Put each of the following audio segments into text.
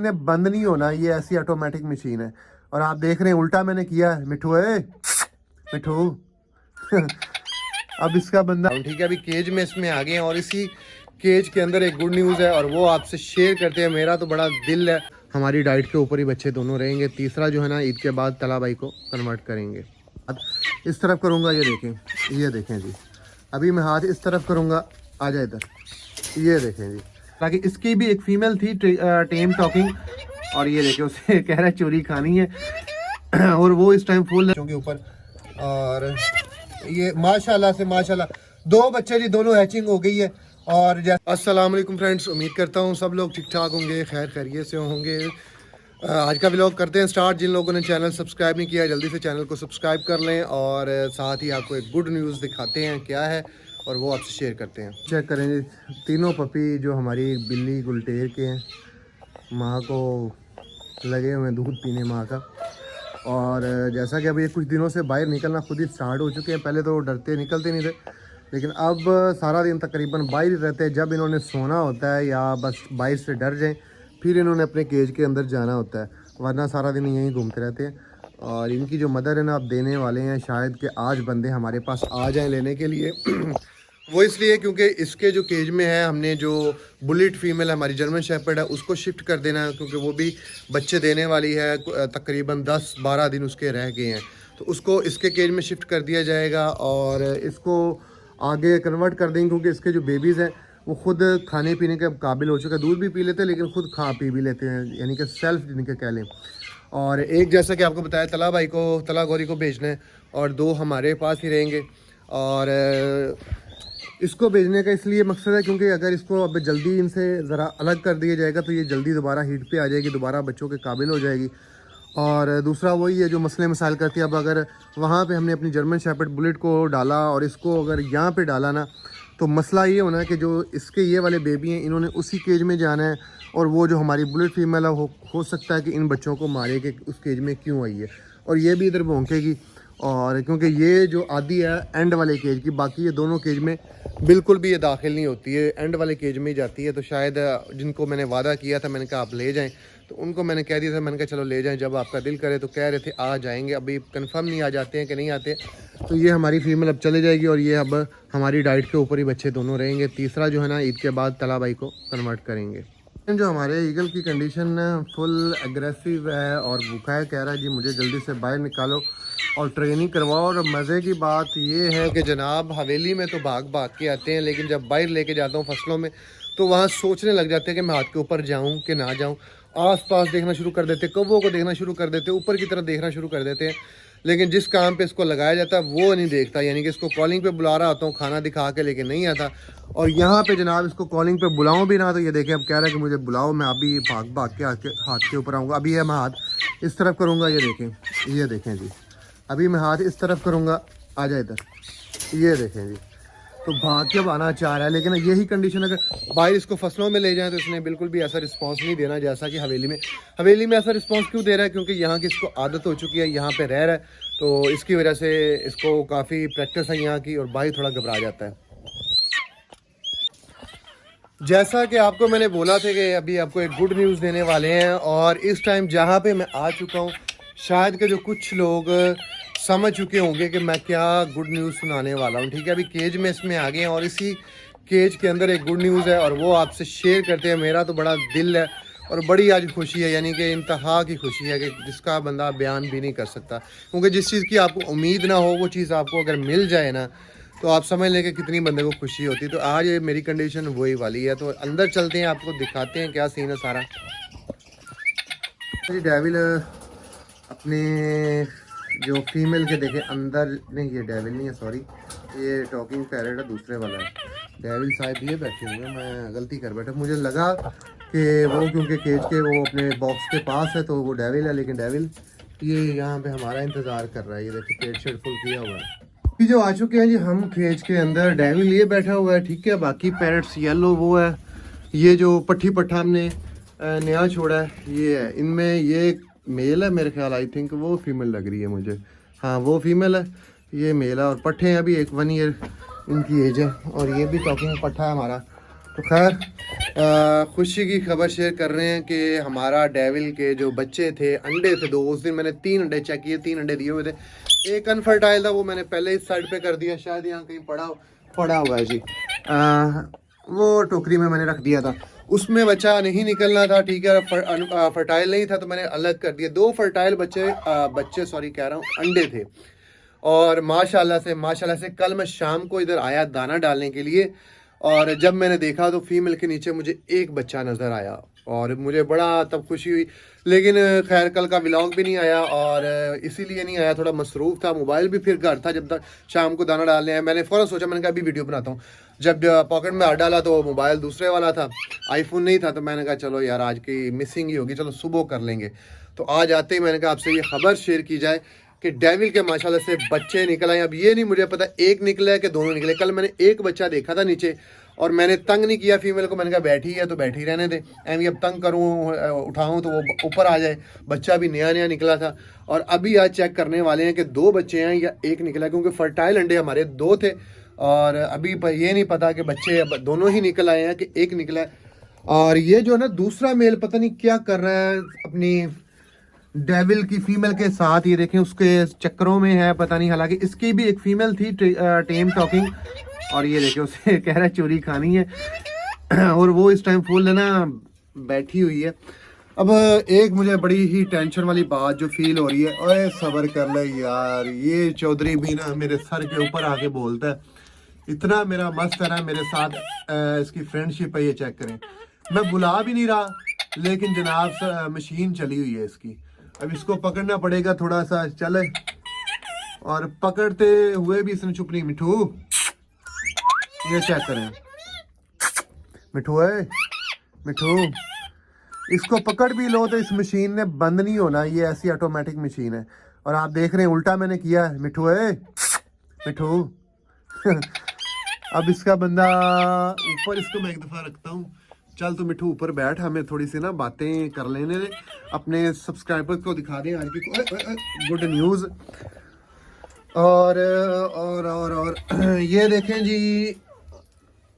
ने बंद नहीं होना, ये ऐसी ऑटोमेटिक मशीन है। और आप देख रहे हैं उल्टा मैंने किया है। मिठू है मिठू अब इसका बंदा ठीक है। अभी केज में इसमें आ गए हैं और इसी केज के अंदर एक गुड न्यूज़ है और वो आपसे शेयर करते हैं। मेरा तो बड़ा दिल है। हमारी डाइट के ऊपर ही बच्चे दोनों रहेंगे। तीसरा जो है ना, ईद के बाद तला भाई को कन्वर्ट करेंगे। इस तरफ करूँगा, ये देखें जी। अभी मैं हाथ इस तरफ करूँगा, आ जाए इधर, ये देखें जी। ताकि इसकी भी एक फीमेल थी टेम टॉकिंग, और ये देखें उसे कह रहा है चोरी खानी है और वो इस टाइम फुल के ऊपर। और ये माशाल्लाह से माशाल्लाह 2 बच्चे जी, दोनों हैचिंग हो गई है। और अस्सलाम वालेकुम फ्रेंड्स, उम्मीद करता हूँ सब लोग ठीक ठाक होंगे, खैर खैरियत से होंगे। आज का व्लॉग करते हैं स्टार्ट। जिन लोगों ने चैनल सब्सक्राइब नहीं किया जल्दी से चैनल को सब्सक्राइब कर लें और साथ ही आपको एक गुड न्यूज़ दिखाते हैं क्या है और वो आपसे शेयर करते हैं। चेक करें जी, तीनों पपी जो हमारी बिल्ली गुलटेर के हैं, माँ को लगे हुए दूध पीने माँ का। और जैसा कि अभी कुछ दिनों से बाहर निकलना खुद ही स्टार्ट हो चुके हैं। पहले तो डरते निकलते नहीं थे, लेकिन अब सारा दिन तकरीबन बाहर ही रहते हैं। जब इन्होंने सोना होता है या बस बाहर से डर जाएं, फिर इन्होंने अपने केज के अंदर जाना होता है, वरना सारा दिन यहीं घूमते रहते हैं। और इनकी जो मदर है ना, आप देने वाले हैं शायद कि आज बंदे हमारे पास आ जाएं लेने के लिए वो इसलिए क्योंकि इसके जो केज में है, हमने जो बुलेट फीमेल है हमारी जर्मन शेपर्ड है उसको शिफ्ट कर देना है, क्योंकि वो भी बच्चे देने वाली है। तकरीबन 10-12 दिन उसके रह गए हैं, तो उसको इसके केज में शिफ्ट कर दिया जाएगा और इसको आगे कन्वर्ट कर देंगे, क्योंकि इसके जो बेबीज़ हैं वो खुद खाने पीने के काबिल हो चुके हैं। दूध भी पी लेते हैं लेकिन खुद खा पी भी लेते हैं, यानी कि सेल्फ जिनके कह लें। और एक जैसा कि आपको बताया, तला भाई को, तला गौरी को भेजना है और 2 हमारे पास ही रहेंगे। और इसको भेजने का इसलिए मकसद है क्योंकि अगर इसको अब जल्दी इनसे ज़रा अलग कर दिया जाएगा तो ये जल्दी दोबारा हीट पे आ जाएगी, दोबारा बच्चों के काबिल हो जाएगी। और दूसरा वही है जो मसले मसाइल करती है। अब अगर वहाँ पे हमने अपनी जर्मन शेपर्ड बुलेट को डाला और इसको अगर यहाँ पे डाला ना, तो मसला ये होना है कि जो इसके ये वाले बेबी हैं इन्होंने उसी केज में जाना है, और वो जो हमारी बुलेट फीमेल है हो सकता है कि इन बच्चों को मारे कि उस केज में क्यों आई है, और ये भी इधर भौंकेगी। और क्योंकि ये जो आदि है एंड वाले केज की, बाकी ये दोनों केज में बिल्कुल भी ये दाखिल नहीं होती है, एंड वाले केज में ही जाती है। तो शायद जिनको मैंने वादा किया था, मैंने कहा आप ले जाएं, तो उनको मैंने कह दिया था, मैंने कहा चलो ले जाएं, जब आपका दिल करे। तो कह रहे थे आ जाएंगे, अभी कंफर्म नहीं आ जाते हैं कि नहीं आते। तो ये हमारी फीमेल अब चले जाएगी और ये अब हमारी डाइट के ऊपर ही बच्चे दोनों रहेंगे। तीसरा जो है ना, ईद के बाद तला भाई को कन्वर्ट करेंगे। जो हमारे ईगल की कंडीशन फुल एग्रेसिव है और भूखा है, कह रहा है जी मुझे जल्दी से बाहर निकालो और ट्रेनिंग करवाओ। और मज़े की बात ये है कि जनाब हवेली में तो भाग भाग के आते हैं, लेकिन जब बाहर लेके जाता हूँ फसलों में तो वहाँ सोचने लग जाते हैं कि मैं हाथ के ऊपर जाऊँ कि ना जाऊँ। आसपास देखना शुरू कर देते, कौवों को देखना शुरू कर देते, ऊपर की तरफ देखना शुरू कर देते हैं। लेकिन जिस काम पे इसको लगाया जाता है वो नहीं देखता, यानी कि इसको कॉलिंग पे बुला रहा होता हूँ खाना दिखा के, लेकिन नहीं आता। और यहाँ पे जनाब इसको कॉलिंग पे बुलाऊँ भी ना, तो ये देखें अब कह रहा है कि मुझे बुलाओ, मैं अभी भाग भाग के हाथ के ऊपर आऊँगा। अभी है मैं हाथ इस तरफ करूँगा, ये देखें जी। अभी मैं हाथ इस तरफ करूँगा, आ जाए इधर, ये देखें जी। तो भाग के आना चाह रहा है, लेकिन यही कंडीशन अगर बाहर इसको फसलों में ले जाएं तो इसने बिल्कुल भी ऐसा रिस्पांस नहीं देना जैसा कि हवेली में ऐसा रिस्पांस क्यों दे रहा है, क्योंकि यहाँ की इसको आदत हो चुकी है, यहाँ पे रह रहा है, तो इसकी वजह से इसको काफ़ी प्रैक्टिस है यहाँ की, और बाहर थोड़ा घबरा जाता है। जैसा कि आपको मैंने बोला था कि अभी आपको एक गुड न्यूज़ देने वाले हैं, और इस टाइम जहाँ पे मैं आ चुका हूँ, शायद के जो कुछ लोग समझ चुके होंगे कि मैं क्या गुड न्यूज़ सुनाने वाला हूँ। ठीक है, अभी केज में इसमें आ गए हैं और इसी केज के अंदर एक गुड न्यूज़ है और वो आपसे शेयर करते हैं। मेरा तो बड़ा दिल है और बड़ी आज खुशी है, यानी कि इंतहा की खुशी है कि जिसका बंदा बयान भी नहीं कर सकता। क्योंकि जिस चीज़ की आपको उम्मीद ना हो वो चीज़ आपको अगर मिल जाए ना, तो आप समझ लें कि कितनी बंदे को खुशी होती है। तो आज ये मेरी कंडीशन वही वाली है। तो अंदर चलते हैं, आपको दिखाते हैं क्या सीन है सारा। डेविल अपने जो फीमेल के देखे अंदर, नहीं ये डेविल नहीं है, सॉरी, ये टॉकिंग पैरेट है, दूसरे वाला है। डेविल साहब ये बैठे हुए हैं, मैं गलती कर बैठा, मुझे लगा कि वो क्योंकि केज के वो अपने बॉक्स के पास है तो वो डेविल है, लेकिन डेविल ये यहाँ पे हमारा इंतज़ार कर रहा है। ये देखिए पेट शेड फुल किया हुआ है। ये जो आ चुके हैं जी हम केज के अंदर, डेविल ये बैठा हुआ है, ठीक है, बाकी पैरेट्स येलो वो है। ये जो पट्टी पट्टा हमने नया छोड़ा है ये है, इनमें ये मेल है मेरे ख्याल, आई थिंक वो फीमेल लग रही है मुझे, हाँ वो फीमेल है, ये मेल है। और पट्ठे हैं अभी 1 ईयर इनकी एज है, और ये भी टॉकिंग पट्ठा है हमारा। तो खैर खुशी की खबर शेयर कर रहे हैं कि हमारा डेविल के जो बच्चे थे, अंडे थे दो, उस दिन मैंने 3 अंडे चेक किए, 3 अंडे दिए हुए थे। एक अनफर्टाइल था, वो मैंने पहले इस साइड पे कर दिया, शायद यहाँ कहीं पड़ा हुआ है जी। वो टोकरी में मैंने रख दिया था, उसमें बच्चा नहीं निकलना था, ठीक है। फर्टाइल नहीं था तो मैंने अलग कर दिया। 2 फर्टाइल बच्चे सॉरी कह रहा हूँ, अंडे थे। और माशाल्लाह से कल मैं शाम को इधर आया दाना डालने के लिए, और जब मैंने देखा तो फीमेल के नीचे मुझे एक बच्चा नज़र आया और मुझे बड़ा तब खुशी हुई। लेकिन खैर कल का व्लॉग भी नहीं आया, और इसीलिए नहीं आया, थोड़ा मसरूफ़ था, मोबाइल भी फिर घर था जब तक शाम को दाना डालने आया। मैंने फ़ौरन सोचा, मैंने कहा अभी वीडियो बनाता हूँ। जब पॉकेट में हाथ डाला तो मोबाइल दूसरे वाला था, आईफोन नहीं था, तो मैंने कहा चलो यार आज की मिसिंग ही होगी, चलो सुबह कर लेंगे। तो आज आते ही मैंने कहा आपसे ये खबर शेयर की जाए कि डेविल के माशाल्लाह से बच्चे निकल आए। अब ये नहीं मुझे पता एक निकला है कि दोनों निकले। कल मैंने एक बच्चा देखा था नीचे, और मैंने तंग नहीं किया फीमेल को, मैंने कहा बैठी है तो बैठी रहने दे, एम अब तंग करूँ उठाऊँ तो वो ऊपर आ जाए। बच्चा भी नया नया निकला था, और अभी आज चेक करने वाले हैं कि 2 बच्चे हैं या एक निकला, क्योंकि फर्टाइल अंडे हमारे 2 थे, और अभी ये नहीं पता कि बच्चे दोनों ही निकल आए हैं कि एक निकला है। और ये जो है ना दूसरा मेल पता नहीं क्या कर रहा है अपनी डेविल की फीमेल के साथ, ये देखें उसके चक्करों में है पता नहीं। हालांकि इसकी भी एक फीमेल थी टेम टॉकिंग, और ये देखे उसे कह रहा है चोरी खानी है, और वो इस टाइम फुल है ना बैठी हुई है। अब एक मुझे बड़ी ही टेंशन वाली बात जो फील हो रही है, ओए सब्र कर ले यार, ये चौधरी भी ना मेरे सर के ऊपर आके बोलता है, इतना मेरा मस्त है ना मेरे साथ, इसकी फ्रेंडशिप है, ये चेक करें। मैं बुला भी नहीं रहा, लेकिन जनाब मशीन चली हुई है इसकी। अब इसको पकड़ना पड़ेगा थोड़ा सा चले, और पकड़ते हुए भी इसने चुप नहीं। मिठू ये चेक करें, मिठू है, मिठू इसको पकड़ भी लो तो इस मशीन ने बंद नहीं होना, ये ऐसी ऑटोमेटिक मशीन है। और आप देख रहे हैं उल्टा मैंने किया है। मिठू है, मिठू अब इसका बंदा ऊपर, इसको मैं एक दफ़ा रखता हूँ। चल तो मिठू ऊपर बैठ, हमें थोड़ी सी ना बातें कर लेने दे, अपने सब्सक्राइबर्स को दिखा दें आज की गुड न्यूज़। और ये देखें जी,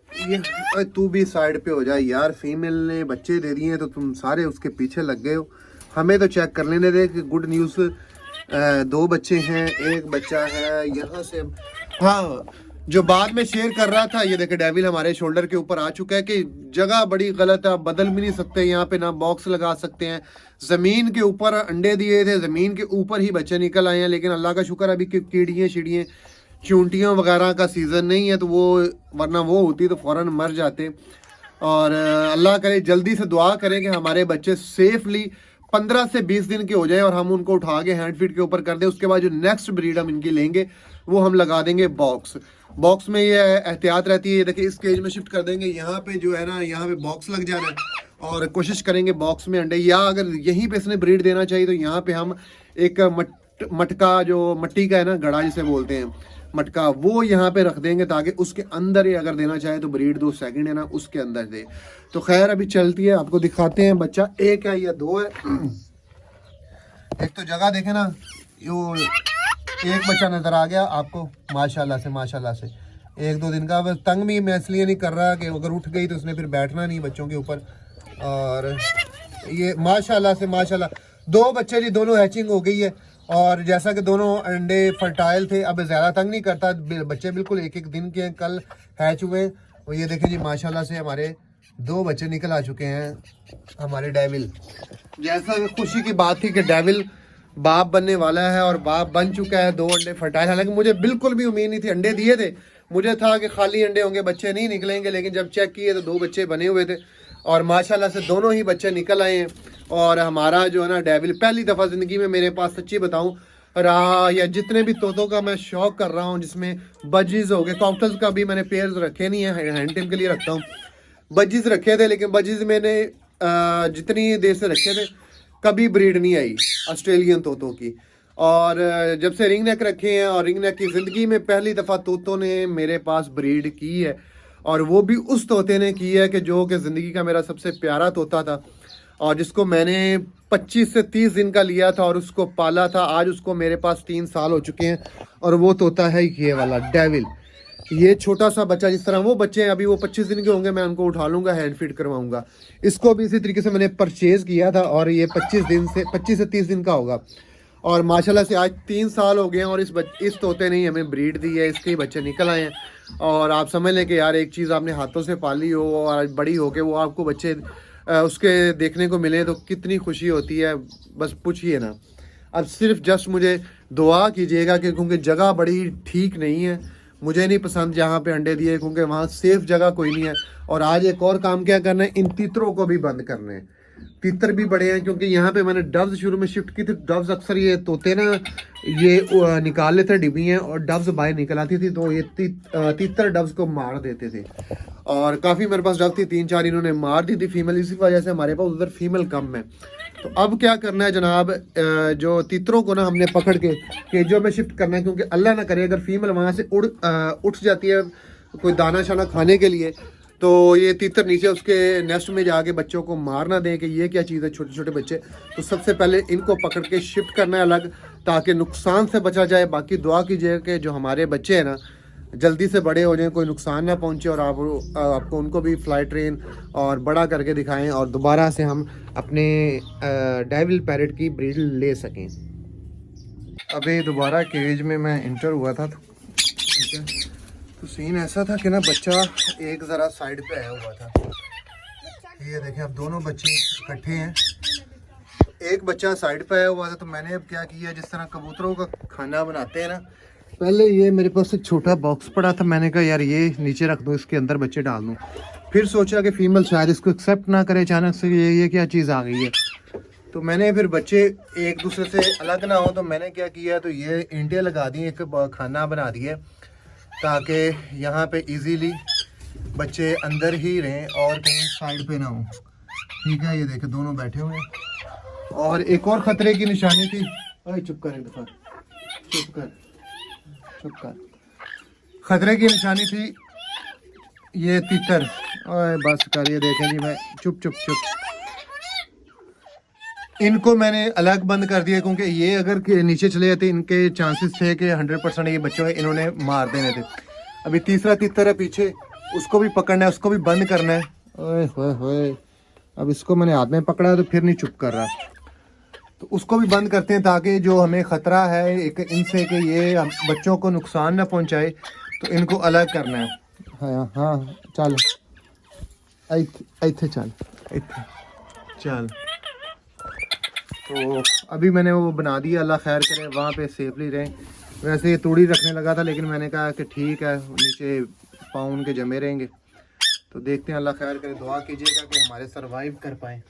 ये तू भी साइड पे हो जाए यार, फीमेल ने बच्चे दे दिए हैं तो तुम सारे उसके पीछे लग गए हो। हमें तो चेक कर लेने दे कि गुड न्यूज़ 2 बच्चे हैं, एक बच्चा है यहाँ से। हाँ, जो बाद में शेयर कर रहा था, ये देखे डेविल हमारे शोल्डर के ऊपर आ चुका है कि जगह बड़ी गलत है, आप बदल भी नहीं सकते, यहाँ पे ना बॉक्स लगा सकते हैं। ज़मीन के ऊपर अंडे दिए थे, ज़मीन के ऊपर ही बच्चे निकल आए हैं। लेकिन अल्लाह का शुक्र अभी कीड़ियाँ शिड़ियाँ चूंटियों वगैरह का सीज़न नहीं है, तो वो वरना वो होती तो फ़ौरन मर जाते। और अल्लाह करे जल्दी से दुआ करें कि हमारे बच्चे सेफली 15 से 20 दिन के हो जाए, और हम उनको उठा के हैंड फीड के ऊपर कर दें। उसके बाद जो नेक्स्ट ब्रीड हम इनकी लेंगे वो हम लगा देंगे बॉक्स में। ये एहतियात रहती है, देखिए इस केज में शिफ्ट कर देंगे, यहाँ पे जो है ना यहाँ पे बॉक्स लग जाना है, और कोशिश करेंगे बॉक्स में अंडे, या अगर यहीं पे इसने ब्रीड देना चाहिए तो यहाँ पे हम एक मटका, जो मट्टी का है ना गड़ा जिसे बोलते हैं मटका, वो यहाँ पे रख देंगे ताकि उसके अंदर ही अगर देना चाहे तो ब्रीड 2 सेकंड है ना उसके अंदर दे। तो खैर अभी चलती है, आपको दिखाते हैं बच्चा एक है या 2 है। एक तो जगह देखे ना, यो एक बच्चा नजर आ गया आपको, माशाल्लाह से 1-2 दिन का। बस तंग भी मैं इसलिए नहीं कर रहा कि अगर उठ गई तो उसने फिर बैठना नहीं बच्चों के ऊपर। और ये माशाल्लाह 2 बच्चे जी, दोनों हैचिंग हो गई है, और जैसा कि दोनों अंडे फर्टाइल थे, अब ज़्यादा तंग नहीं करता, बच्चे बिल्कुल 1-1 दिन के हैं, कल हैच हुए। और ये देखें जी माशाल्लाह से हमारे 2 बच्चे निकल आ चुके हैं हमारे डेविल। जैसा खुशी की बात थी कि डेविल बाप बनने वाला है, और बाप बन चुका है, 2 अंडे फर्टाइल। हालांकि मुझे बिल्कुल भी उम्मीद नहीं थी, अंडे दिए थे, मुझे था कि खाली अंडे होंगे, बच्चे नहीं निकलेंगे, लेकिन जब चेक किए तो 2 बच्चे बने हुए थे, और माशाल्लाह से दोनों ही बच्चे निकल आए हैं। और हमारा जो है ना डेविल पहली दफ़ा ज़िंदगी में मेरे पास सच्ची बताऊँ रहा, या जितने भी तोतों का मैं शौक कर रहा हूँ, जिसमें बजीज़ हो गए, कॉकटल्स का भी मैंने पेयर्स रखे नहीं है, हैंड टिम के लिए रखता हूँ। बजीज़ रखे थे, लेकिन बजीज़ मैंने जितनी देर से रखे थे कभी ब्रीड नहीं आई ऑस्ट्रेलियन तोतों की। और जब से रिंग नेक रखे हैं, और रिंग नेक की ज़िंदगी में पहली दफ़ा तोतों ने मेरे पास ब्रीड की है, और वो भी उस तोते ने की है कि जो कि ज़िंदगी का मेरा सबसे प्यारा तोता था, और जिसको मैंने 25 से 30 दिन का लिया था और उसको पाला था। आज उसको मेरे पास 3 साल हो चुके हैं, और वो तोता है ये वाला डेविल। ये छोटा सा बच्चा, जिस तरह वो बच्चे हैं अभी वो 25 दिन के होंगे, मैं उनको उठा लूँगा, हैंड फीड करवाऊँगा। इसको भी इसी तरीके से मैंने परचेज़ किया था और ये 25 से 30 दिन का होगा। और माशाल्लाह से आज 3 साल हो गए हैं और इस तोते ने ही हमें ब्रीड दी है, इसके ही बच्चे निकल आए हैं। और आप समझ लें कि यार एक चीज़ आपने हाथों से पाली हो और आज बड़ी हो के वो आपको बच्चे उसके देखने को मिले तो कितनी खुशी होती है, बस पूछिए ना। अब सिर्फ जस्ट मुझे दुआ कीजिएगा कि क्योंकि जगह बड़ी ठीक नहीं है, मुझे नहीं पसंद जहाँ पे अंडे दिए, क्योंकि वहाँ सेफ जगह कोई नहीं है। और आज एक और काम क्या करना है, इन तीतरों को भी बंद करना है। तीतर भी बड़े हैं, क्योंकि यहाँ पे मैंने डव्स शुरू में शिफ्ट की थी। डव्स अक्सर ये तोते ना ये निकाल लेते डिब्बी हैं और डव्स बाहर निकल आती थी, तो ये तीतर डव्स को मार देते थे। और काफ़ी मेरे पास डव थी, 3-4 इन्होंने मार दी थी फीमेल, इसी वजह से हमारे पास उधर फीमेल कम है। तो अब क्या करना है जनाब, जो तीतरों को ना हमने पकड़ के केजों में शिफ्ट करना है, क्योंकि अल्लाह ना करे अगर फीमेल वहाँ से उठ जाती है कोई दाना शाना खाने के लिए, तो ये तीतर नीचे उसके नेस्ट में जाके बच्चों को मार ना दें कि ये क्या चीज़ है, छोटे छोटे बच्चे। तो सबसे पहले इनको पकड़ के शिफ्ट करना है अलग, ताकि नुकसान से बचा जाए। बाकी दुआ कीजिए कि जो हमारे बच्चे हैं ना जल्दी से बड़े हो जाएं, कोई नुकसान ना पहुंचे और आपको उनको भी फ्लाई ट्रेन और बड़ा करके दिखाएं और दोबारा से हम अपने डेविल पैरेट की ब्रीड ले सकें। अभी दोबारा केज में मैं इंटर हुआ था, ठीक है, तो सीन ऐसा था कि ना बच्चा एक ज़रा साइड पे आया हुआ था। ये देखें अब दोनों बच्चे इकट्ठे हैं, एक बच्चा साइड पे आया हुआ था। तो मैंने अब क्या किया, जिस तरह कबूतरों का खाना बनाते हैं ना, पहले ये मेरे पास एक छोटा बॉक्स पड़ा था, मैंने कहा यार ये नीचे रख दूँ, इसके अंदर बच्चे डाल दूँ। फिर सोचा कि फीमेल शायद इसको एक्सेप्ट ना करे अचानक से, ये क्या चीज़ आ गई है। तो मैंने फिर बच्चे एक दूसरे से अलग ना हो, तो मैंने क्या किया, तो ये ईंटें लगा दी, एक खाना बना दिए ताकि यहाँ पे इजीली बच्चे अंदर ही रहें और कहीं साइड पे ना हो। ठीक है, ये देखे दोनों बैठे हुए हैं। और एक और ख़तरे की निशानी थी, अरे चुप कर, एक दफ़ा चुप कर। खतरे की निशानी थी ये तीतर, ओए बस कर, ये देखें जी मैं चुप। इनको मैंने अलग बंद कर दिया, क्योंकि ये अगर नीचे चले जाते इनके चांसेस थे कि 100% ये बच्चों इन्होंने मार देने थे। अभी तीसरा तीतर है पीछे, उसको भी पकड़ना है, उसको भी बंद करना है। ओए होए, अब इसको मैंने हाथ में पकड़ा तो फिर नहीं चुप कर रहा, तो उसको भी बंद करते हैं ताकि जो हमें ख़तरा है एक इनसे कि ये बच्चों को नुकसान ना पहुंचाए, तो इनको अलग करना है। हाँ चल, इत्थे चल। तो अभी मैंने वो बना दिया, अल्लाह खैर करे वहाँ पे सेफली रहें। वैसे ये तूड़ी रखने लगा था, लेकिन मैंने कहा कि ठीक है, नीचे पाँव उनके जमे रहेंगे। तो देखते हैं, अल्लाह खैर करे, दुआ कीजिएगा कि हमारे सर्वाइव कर पाएँ।